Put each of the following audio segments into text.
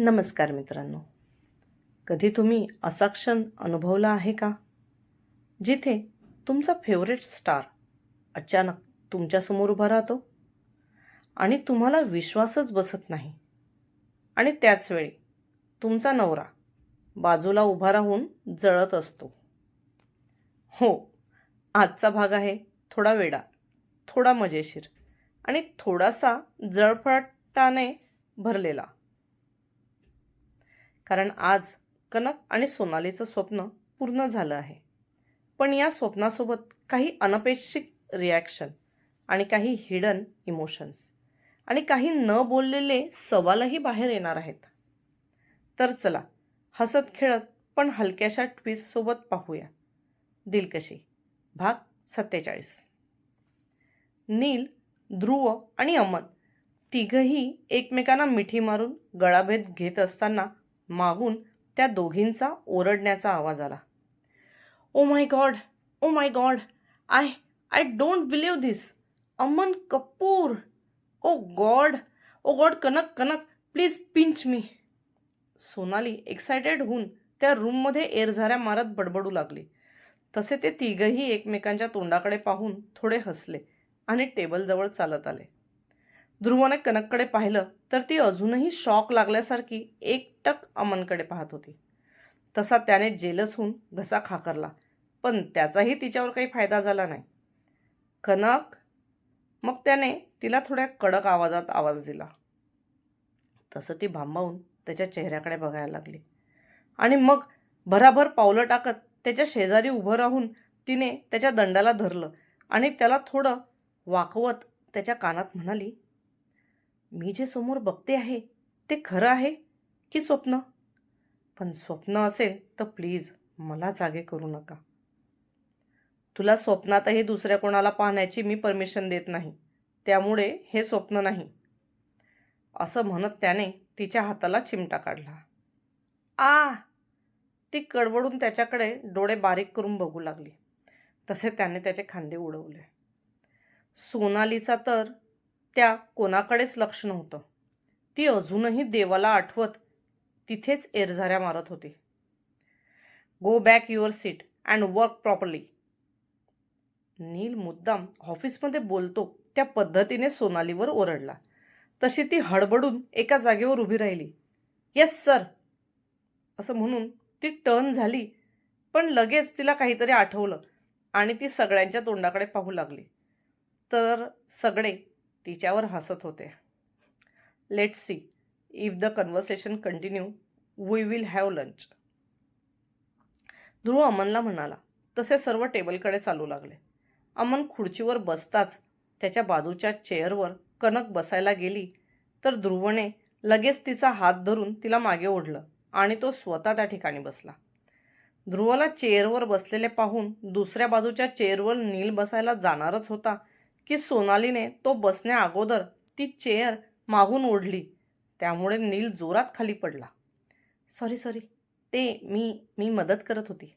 नमस्कार मित्रांनो. कधी तुम्ही असा क्षण अनुभवला आहे का जिथे तुमचा फेवरेट स्टार अचानक तुमच्यासमोर उभा राहतो आणि तुम्हाला विश्वासच बसत नाही आणि त्याच वेळी तुमचा नवरा बाजूला उभा राहून जळत असतो. हो, आजचा भाग आहे थोडा वेडा, थोडा मजेशीर आणि थोडासा जळफळाटाने भरलेला. कारण आज कनक आणि सोनालीचं स्वप्न पूर्ण झालं आहे. पण या स्वप्नासोबत काही अनपेक्षित रिॲक्शन आणि काही हिडन इमोशन्स आणि काही न बोललेले सवालही बाहेर येणार आहेत. तर चला, हसत खेळत पण हलक्याशा ट्विस्टसोबत पाहूया दिलकशी भाग 47. नील, ध्रुव आणि अमन तिघही एकमेकांना मिठी मारून गळाभेद घेत असताना मागून त्या दोघींचा ओरडण्याचा आवाज आला. Oh my God, oh my God, I I don't believe this. Aman Kapoor. Oh God, oh God, Kanak Kanak, please pinch me. Sonali excited होऊन त्या रूममध्ये एरझाऱ्या मारत बडबडू लागली. तसे ते तिघही एकमेकांच्या तोंडाकडे पाहून थोडे हसले आणि टेबलजवळ चालत आले. ध्रुवने कनककडे पाहिलं तर ती अजूनही शॉक लागल्यासारखी एकटक अमनकडे पाहत होती. तसा त्याने जेलस होऊन घसा खाकरला, पण त्याचाही तिच्यावर काही फायदा झाला नाही. कनक, मग त्याने तिला थोड्या कडक आवाजात आवाज दिला. तसं ती भांबावून त्याच्या चेहऱ्याकडे बघायला लागली आणि मग भराभर पावलं टाकत त्याच्या शेजारी उभं राहून तिने त्याच्या दंडाला धरलं आणि त्याला थोडं वाकवत त्याच्या कानात म्हणाली, मी जे समोर बघते आहे ते खरं आहे की स्वप्न? पण स्वप्न असेल तर प्लीज मला जागे करू नका. तुला स्वप्नातही दुसऱ्या कोणाला पाहण्याची मी परमिशन देत नाही, त्यामुळे हे स्वप्न नाही. असं म्हणत त्याने तिच्या हाताला चिमटा काढला. आ! ती कडवडून त्याच्याकडे डोळे बारीक करून बघू लागली. तसे त्याने त्याचे खांदे उडवले. सोनालीचा तर त्या कोणाकडेच लक्ष नव्हतं. ती अजूनही देवाला आठवत तिथेच एरझाऱ्या मारत होती. Go back your seat and work properly. Neel मुद्दाम ऑफिसमध्ये बोलतो त्या पद्धतीने सोनालीवर ओरडला. तशी ती हडबडून एका जागेवर उभी राहिली. येस सर, असं म्हणून ती टर्न झाली, पण लगेच तिला काहीतरी आठवलं आणि ती सगळ्यांच्या तोंडाकडे पाहू लागली. तर सगळे तिच्यावर हसत होते. Let's see if the conversation continue, we will have lunch. Dhruv अमनला म्हणाला. तसे सर्व टेबलकडे चालू लागले. अमन खुर्चीवर बसताच त्याच्या बाजूच्या चेअरवर कनक बसायला गेली तर ध्रुवने लगेच तिचा हात धरून तिला मागे ओढलं आणि तो स्वतः त्या ठिकाणी बसला. ध्रुवला चेअरवर बसलेले पाहून दुसऱ्या बाजूच्या चेअरवर नील बसायला जाणारच होता की सोनालीने तो बसण्या अगोदर ती चेअर मागून ओढली. त्यामुळे नील जोरात खाली पडला. सॉरी सॉरी, ते मी मदत करत होती.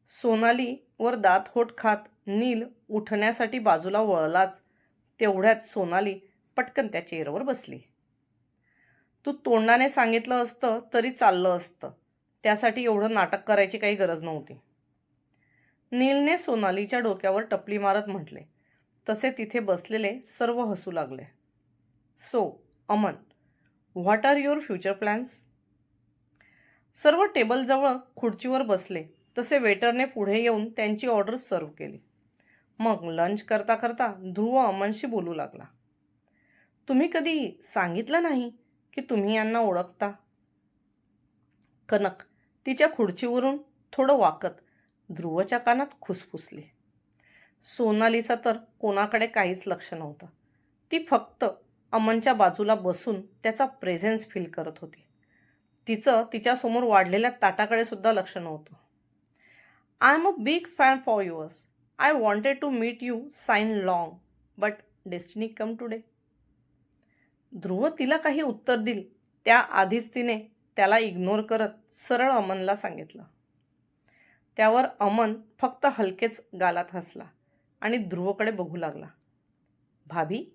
सोनाली वर दात होट खात नील उठण्यासाठी बाजूला वळलाच तेवढ्यात सोनाली पटकन त्या चेअरवर बसली. तू तोंडाने सांगितलं असतं तरी चाललं असतं, त्यासाठी एवढं नाटक करायची काही गरज नव्हती. नीलने सोनालीच्या डोक्यावर टपली मारत म्हटले. तसे तिथे बसलेले सर्व हसू लागले. So Aman, what are your future plans? सर्व टेबलजवळ खुर्चीवर बसले. तसे वेटरने पुढे येऊन त्यांची ऑर्डर सर्व केली. मग लंच करता करता ध्रुव अमनशी बोलू लागला. तुम्ही कधी सांगितलं नाही की तुम्ही यांना ओळखता? कनक तिच्या खुर्चीवरून थोडं वाकत ध्रुवच्या कानात खुसफुसली. सोनालीचा तर कोणाकडे काहीच लक्ष नव्हतं. ती फक्त अमनच्या बाजूला बसून त्याचा प्रेझेन्स फील करत होती. तिचं तिच्यासमोर वाढलेल्या ताटाकडे सुद्धा लक्ष नव्हतं. I am a big fan for yours. I wanted to meet you since long, but destiny come today. Dhruv तिला काही उत्तर दिल त्याआधीच तिने त्याला इग्नोर करत सरळ अमनला सांगितलं. त्यावर अमन फक्त हलकेच गालात हसला आणि ध्रुवकडे बघू लागला. भाभी?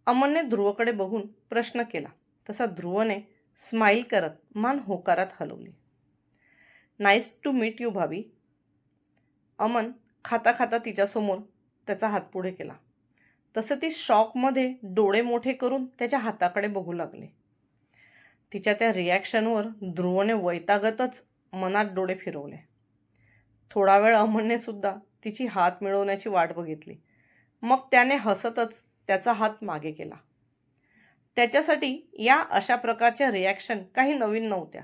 अमनने ध्रुवकडे बघून प्रश्न केला. तसा ध्रुवने स्माईल करत मान होकारात हलवली. नाईस टू मीट यू भाभी. अमन खाता खाता तिच्यासमोर त्याचा हात पुढे केला. तसं ती शॉकमध्ये डोळे मोठे करून त्याच्या हाताकडे बघू लागली. तिच्या त्या रिॲक्शनवर ध्रुवने वैतागतच मनात डोळे फिरवले. थोडा वेळ अमनने सुद्धा तिची हात मिळवण्याची वाट बघितली. मग त्याने हसतच त्याचा हात मागे केला. त्याच्यासाठी या अशा प्रकारच्या रिॲक्शन काही नवीन नव्हत्या.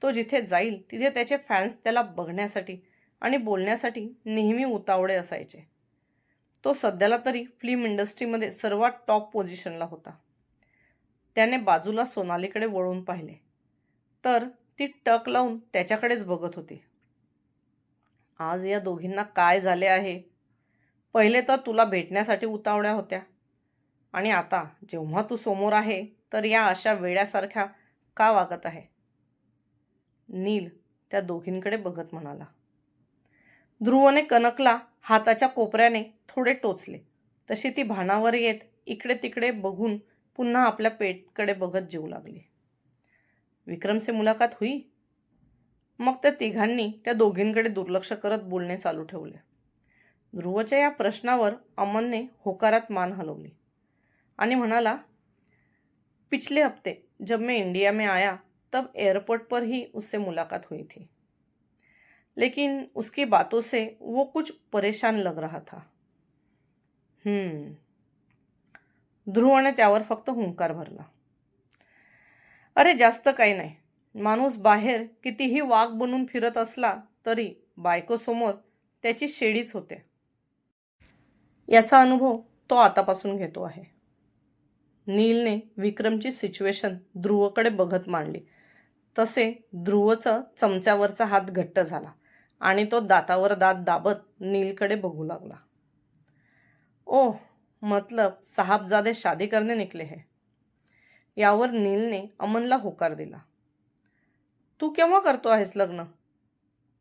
तो जिथे जाईल तिथे त्याचे फॅन्स त्याला बघण्यासाठी आणि बोलण्यासाठी नेहमी उतावळे असायचे. तो सध्याला तरी फिल्म इंडस्ट्रीमध्ये सर्वात टॉप पोझिशनला होता. त्याने बाजूला सोनालीकडे वळून पाहिले तर ती टक लावून त्याच्याकडेच बघत होती. आज या दोघींना काय झाले आहे? पहिले तर तुला भेटण्यासाठी उतावळ्या होत्या आणि आता जेव्हा तू समोर आहे तर या अशा वेड्यासारख्या का वागत आहे? नील त्या दोघींकडे बघत म्हणाला. ध्रुवने कनकला हाताच्या कोपऱ्याने थोडे टोचले. तशी ती भानावर येत इकडे तिकडे बघून पुन्हा आपल्या पेटकडे बघत जेवू लागली. विक्रमसे मुलाकात हुई? मग त्या तिघांनी त्या दोघींकडे दुर्लक्ष करत बोलणे चालू ठेवले. ध्रुवच्या या प्रश्नावर अमनने होकारात मान हलवली आणि म्हणाला, पिछले हफ्ते जब मैं इंडिया में आया तब एयरपोर्ट पर ही उससे मुलाकात हुई थी, लेकिन उसकी बातों से वो कुछ परेशान लग रहा था. ध्रुवने त्यावर फक्त हुंकार भरला. अरे जास्त काही नाही. माणूस बाहेर कितीही वाघ बनून फिरत असला तरी बायकोसमोर त्याची शेळीच होते. याचा अनुभव तो आतापासून घेतो आहे. नीलने विक्रमची सिच्युएशन ध्रुवकडे बघत मांडली. तसे ध्रुवचा चमच्यावरचा हात घट्ट झाला आणि तो दातावर दात दाबत नीलकडे बघू लागला. ओह, मतलब साहबजादे शादी करने निकले है. यावर नीलने अमनला होकार दिला. तू केव्हा करतो आहेस लग्न?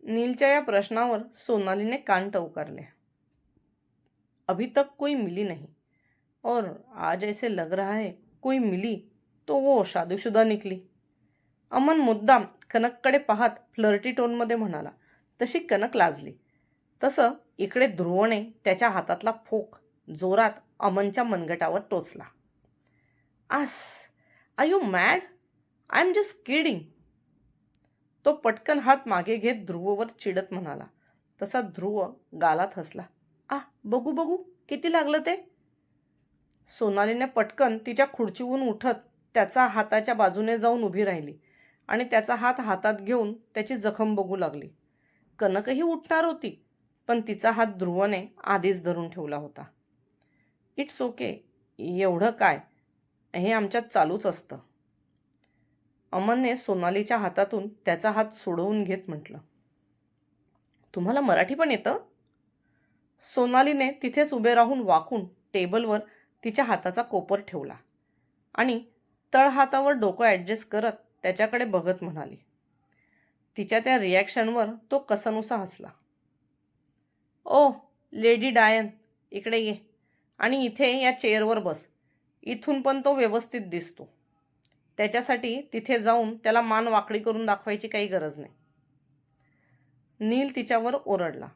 नीलच्या या प्रश्नावर सोनालीने कान टवकारले. अभी तक कोई मिली नहीं और आज ऐसे लग रहा है कोई मिली तो वो शादीशुदा निकली. अमन मुद्दाम कनककडे पाहत फ्लर्टी टोनमध्ये म्हणाला. तशी कनक लाजली. तसं इकडे ध्रुवने त्याच्या हातातला फोक जोरात अमनच्या मनगटावर टोचला. आस, are you mad? I am just kidding. तो पटकन हात मागे घेत ध्रुववर चिडत म्हणाला. तसा ध्रुव गालात हसला. बघू बघू किती लागलं ते. सोनालीने पटकन तिच्या खुर्चीवरून उठत त्याचा हाताच्या बाजूने जाऊन उभी राहिली आणि त्याचा हात हातात घेऊन त्याची जखम बघू लागली. कनकही उठणार होती पण तिचा हात ध्रुवने आधीच धरून ठेवला होता. इट्स ओके, एवढं काय, हे आमच्यात चालूच असतं. अमनने सोनालीच्या हातातून त्याचा हात सोडवून घेत म्हटलं. तुम्हाला मराठी पण येतं? सोनालीने तिथेच उभे राहून वाकून टेबलवर तिच्या हाताचा कोपर ठेवला आणि तळहातावर डोकं ॲडजस्ट करत त्याच्याकडे बघत म्हणाली. तिच्या त्या रिॲक्शनवर तो कसानुसा हसला. ओ लेडी डायन, इकडे ये आणि इथे या चेअरवर बस. इथून पण तो व्यवस्थित दिसतो. त्याच्यासाठी तिथे जाऊन त्याला मान वाकडी करून दाखवायची काही गरज नाही. नील तिच्यावर ओरडला.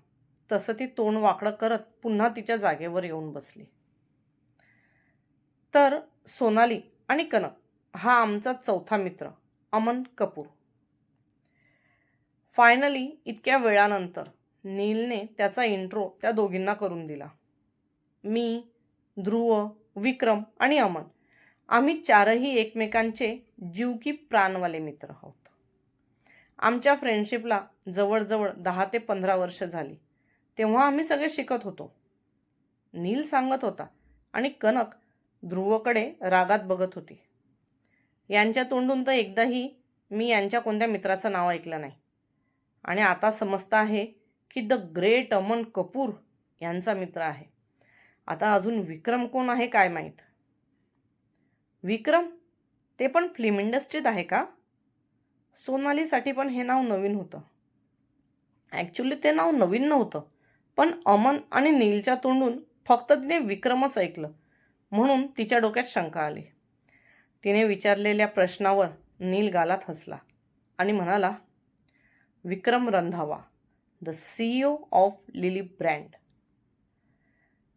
तसं ती तोंड वाकडं करत पुन्हा तिच्या जागेवर येऊन बसली. तर सोनाली आणि कनक हा आमचा चौथा मित्र अमन कपूर. फायनली इतक्या वेळानंतर नीलने त्याचा इंट्रो त्या दोघींना करून दिला. मी, ध्रुव, विक्रम आणि अमन आम्ही चारही एकमेकांचे जीव की प्राणवाले मित्र आहोत. आमच्या फ्रेंडशिपला जवळजवळ 10 ते 15 वर्ष झाली. तेव्हा आम्ही सगळे शिकत होतो, नील सांगत होता आणि कनक ध्रुवकडे रागात बघत होती. यांच्या तोंडून तर एकदाही मी यांच्या कोणत्या मित्राचं नाव ऐकलं नाही आणि आता समजतं आहे की द ग्रेट अमन कपूर यांचा मित्र आहे. आता अजून विक्रम कोण आहे काय माहीत. विक्रम? ते पण फिल्म इंडस्ट्रीत आहे का? सोनालीसाठी पण हे नाव नवीन होतं. ॲक्च्युली ते नाव नवीन नव्हतं, पण अमन आणि नीलच्या तोंडून फक्त तिने विक्रमच ऐकलं म्हणून तिच्या डोक्यात शंका आली. तिने विचारलेल्या प्रश्नावर नील गालात हसला आणि म्हणाला, Vikram Randhawa, the CEO of Lily brand.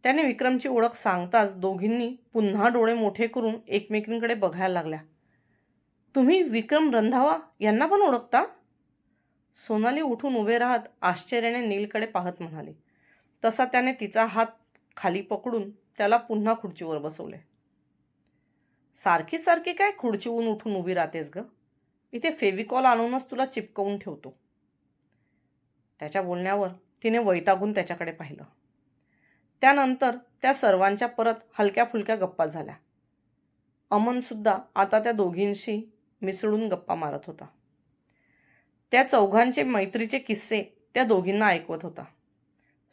त्याने विक्रमची ओळख सांगताच दोघींनी पुन्हा डोळे मोठे करून एकमेकींकडे बघायला लागल्या. तुम्ही विक्रम रंधावा यांना पण ओळखता? सोनाली उठून उभे राहत आश्चर्याने नीलकडे पाहत म्हणाली. तसा त्याने तिचा हात खाली पकडून त्याला पुन्हा खुर्चीवर बसवले. सारखी सारखी काय खुर्चीवरून उठून उभी राहतेस ग? इथे फेविकॉल आणूनच तुला चिपकवून ठेवतो. त्याच्या बोलण्यावर तिने वैतागून त्याच्याकडे पाहिलं. त्यानंतर त्या सर्वांच्या परत हलक्या फुलक्या गप्पा झाल्या. अमनसुद्धा आता त्या दोघींशी मिसळून गप्पा मारत होता. त्या चौघांचे मैत्रीचे किस्से त्या दोघींना ऐकवत होता.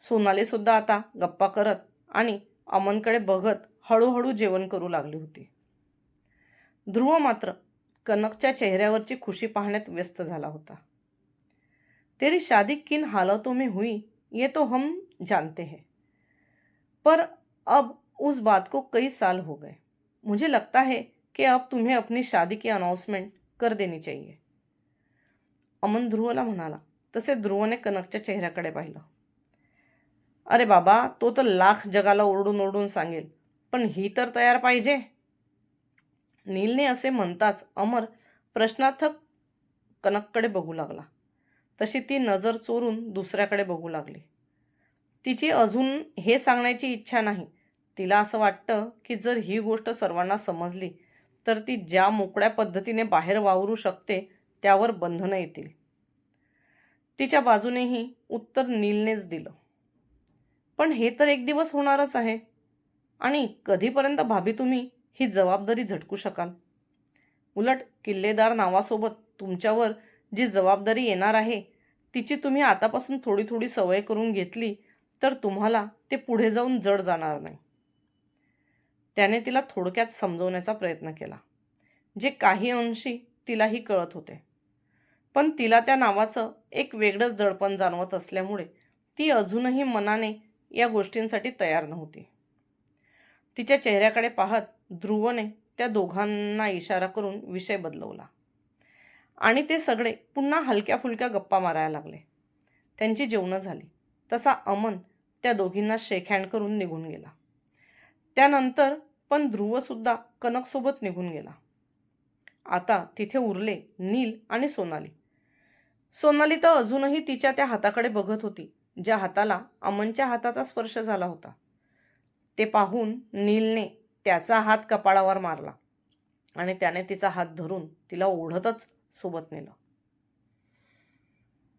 सोनालीसुद्धा आता गप्पा करत आणि अमनकडे बघत हळूहळू जेवण करू लागली होती. ध्रुव मात्र कनकच्या चेहऱ्यावरची खुशी पाहण्यात व्यस्त झाला होता. तेरी शादी किन हालातों में हुई ये तो हम जानते हैं, पर अब उस बात को कई साल हो गए. मुझे लगता है कि अब तुम्हें अपनी शादी की अनाउंसमेंट कर देनी चाहिए. अमन ध्रुवला म्हणाला. तसे ध्रुवने कनकच्या चेहऱ्याकडे पाहिलं. अरे बाबा, तो तर लाख जगाला ओरडून ओरडून सांगेल, पण ही तर तयार पाहिजे. नीलने असे म्हणताच अमर प्रश्नार्थक कनककडे बघू लागला. तशी ती नजर चोरून दुसऱ्याकडे बघू लागली. तिची अजून हे सांगण्याची इच्छा नाही. तिला असं वाटतं की जर ही गोष्ट सर्वांना समजली तर ती ज्या मोकळ्या पद्धतीने बाहेर वावरू शकते त्यावर बंधनं येतील. तिच्या बाजूनेही उत्तर नीलनेच दिलं. पण हे तर एक दिवस होणारच आहे, आणि कधीपर्यंत भाभी तुम्ही ही जबाबदारी झटकू शकाल? उलट किल्लेदार नावासोबत तुमच्यावर जी जबाबदारी येणार आहे तिची तुम्ही आतापासून थोडी थोडी सवय करून घेतली तर तुम्हाला ते पुढे जाऊन जड जाणार नाही. त्याने तिला थोडक्यात समजवण्याचा प्रयत्न केला, जे काही अंशी तिलाही कळत होते. पण तिला त्या नावाचं एक वेगळंच दडपण जाणवत असल्यामुळे ती अजूनही मनाने या गोष्टींसाठी तयार नव्हती. तिच्या चेहऱ्याकडे पाहत ध्रुवने त्या दोघांना इशारा करून विषय बदलवला आणि ते सगळे पुन्हा हलक्या फुलक्या गप्पा मारायला लागले. त्यांची जेवणं झाली. तसा अमन त्या दोघींना शेक हँड करून निघून गेला. त्यानंतर पण ध्रुवसुद्धा कनकसोबत निघून गेला. आता तिथे उरले नील आणि सोनाली. सोनाली तर अजूनही तिच्या त्या हाताकडे बघत होती ज्या हाताला अमनच्या हाताचा स्पर्श झाला होता. ते पाहून नीलने त्याचा हात कपाळावर मारला आणि त्याने तिचा हात धरून तिला ओढतच सोबत नेलं.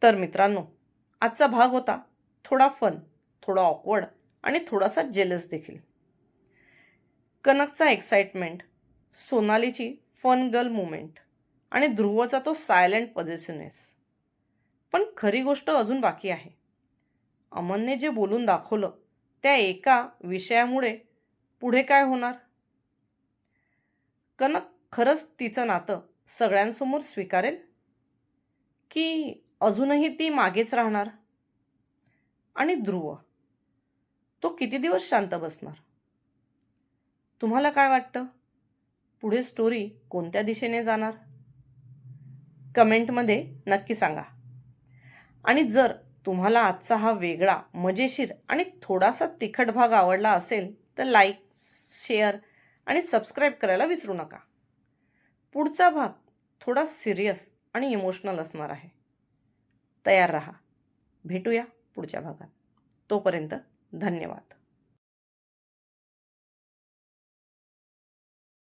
तर मित्रांनो, आजचा भाग होता थोडा फन, थोडा ऑकवर्ड आणि थोडासा जेलस देखील. कनकचा एक्साइटमेंट, सोनालीची फन गर्ल मुमेंट आणि ध्रुवचा तो सायलेंट पॉझिटिव्हनेस. पण खरी गोष्ट अजून बाकी आहे. अमनने जे बोलून दाखवलं त्या एका विषयामुळे पुढे काय होणार? कनक खरंच तिचं नातं सगळ्यांसमोर स्वीकारेल की अजूनही ती मागेच राहणार? आणि ध्रुव, तो किती दिवस शांत बसणार? तुम्हाला काय वाटतं? पुढे स्टोरी कोणत्या दिशेने जाणार? कमेंटमध्ये नक्की सांगा. आणि जर तुम्हाला आजचा हा वेगळा, मजेशीर आणि थोडासा तिखट भाग आवडला असेल तर लाईक, शेअर आणि सबस्क्राईब करायला विसरू नका. पुढचा भाग थोडा सिरियस आणि इमोशनल असणार आहे. तयार रहा. भेटूया पुढच्या भागात. तोपर्यंत धन्यवाद.